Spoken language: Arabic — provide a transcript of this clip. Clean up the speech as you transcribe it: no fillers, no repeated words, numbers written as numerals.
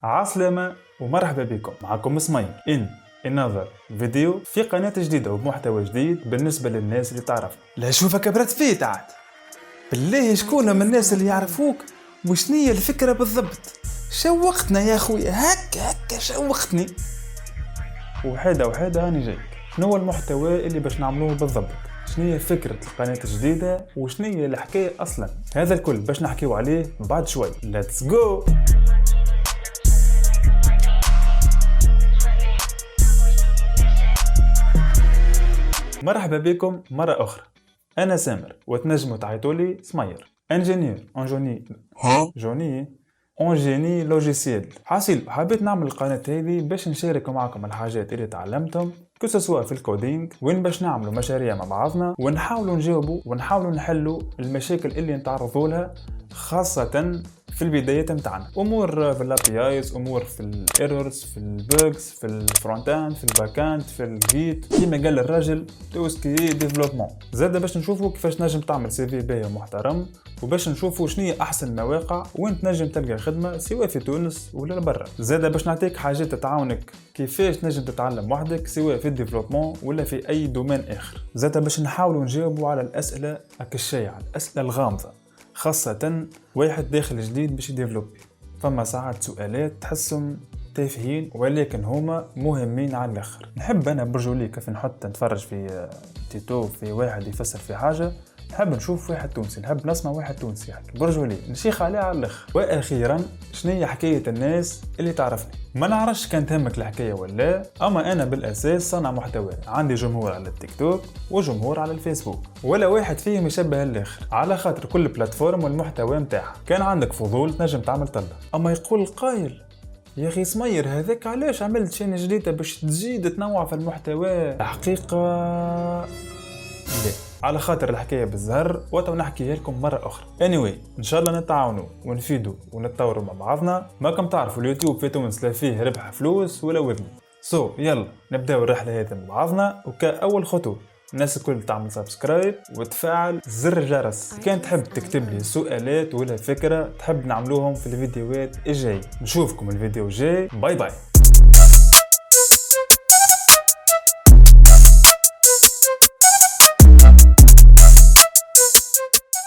عسلامة ومرحبا بكم. معكم سمير in another فيديو في قناة جديدة وبمحتوى جديد بالنسبة للناس اللي تعرفنا. لا شوفك برد فيه تعال بالله، شكون من الناس اللي يعرفوك وشنية الفكرة بالضبط؟ شوقتنا يا خويا، هكا شوقتني. وحيدة هاني جايك. شنو هو المحتوى اللي باش نعملوه بالضبط؟ شنية فكرة القناة الجديدة وشنية الحكاية أصلا؟ هذا الكل باش نحكيو عليه بعد شوي. Let's go. مرحبا بكم مرة أخرى. أنا سامر وتنجموا تعيطولي سمير. انجينير جوني لوجيسيال. حاصل حبيت نعمل القناة هذه باش نشارك معكم الحاجات اللي تعلمتهم سواء في الكودينج، وين باش نعملوا مشاريع مع بعضنا ونحاولوا نجاوبوا ونحاولوا نحلوا المشاكل اللي نتعرضوا لها، خاصة في البدايات متاعنا. امور في الابيايز، امور في الايرورز، في البوجز، في الفرونت اند، في الباك اند، في الجيت، كيما قال الراجل توسكي ديفلوبمون. زاد باش نشوفوا كيفاش نجم تعمل سي في باهي ومحترم، وباش نشوفوا شنو هي احسن المواقع وين تنجم تلقى خدمه سواء في تونس ولا برا. زاد باش نعطيك حاجات تعاونك كيفاش نجم تتعلم وحدك سواء في الديفلوبمون ولا في اي دومين اخر. زاد باش نحاولوا نجاوبوا على الاسئله الشائعه، الاسئله الغامضه، خاصة واحد داخل جديد باش يديفلوبي. فما ساعات سؤالات تحسهم تافهين ولكن هما مهمين على الاخر. نحب انا برجولي كيف نحط نتفرج في تيتو في واحد يفسر في حاجة، نحب نشوف واحد تونسي، نحب نسمع واحد تونسي يحكي برجولي نشيخ عليه على الاخر. واخيرا شنية حكاية الناس اللي تعرفني؟ ما نعرفش كان تهمك الحكاية ولا، اما انا بالاساس صنع محتوى، عندي جمهور على التيك توك وجمهور على الفيسبوك، ولا واحد فيهم يشبه الاخر على خاطر كل بلاتفورم والمحتوى متاعها. كان عندك فضول تنجم تعمل طلة، اما يقول القايل يا اخي سمير هذاك علاش عملت شين جديدة باش تزيد تنوع في المحتوى؟ الحقيقة لا، على خاطر الحكاية بالزهر وتو نحكيها لكم مرة أخرى. anyway إن شاء الله نتعاونوا ونفيدوا ونتطوروا مع بعضنا. ماكم تعرفوا اليوتيوب في تونس لا فيه ربح فلوس ولا ودن. يلا نبداو الرحلة هذه مع بعضنا. وكأول خطوة الناس الكل تعمل سبسكرايب وتفعل زر الجرس. كان تحب تكتب لي سؤالات ولا فكرة تحب نعملوهم في الفيديوهات الجاي. نشوفكم الفيديو الجاي. باي باي.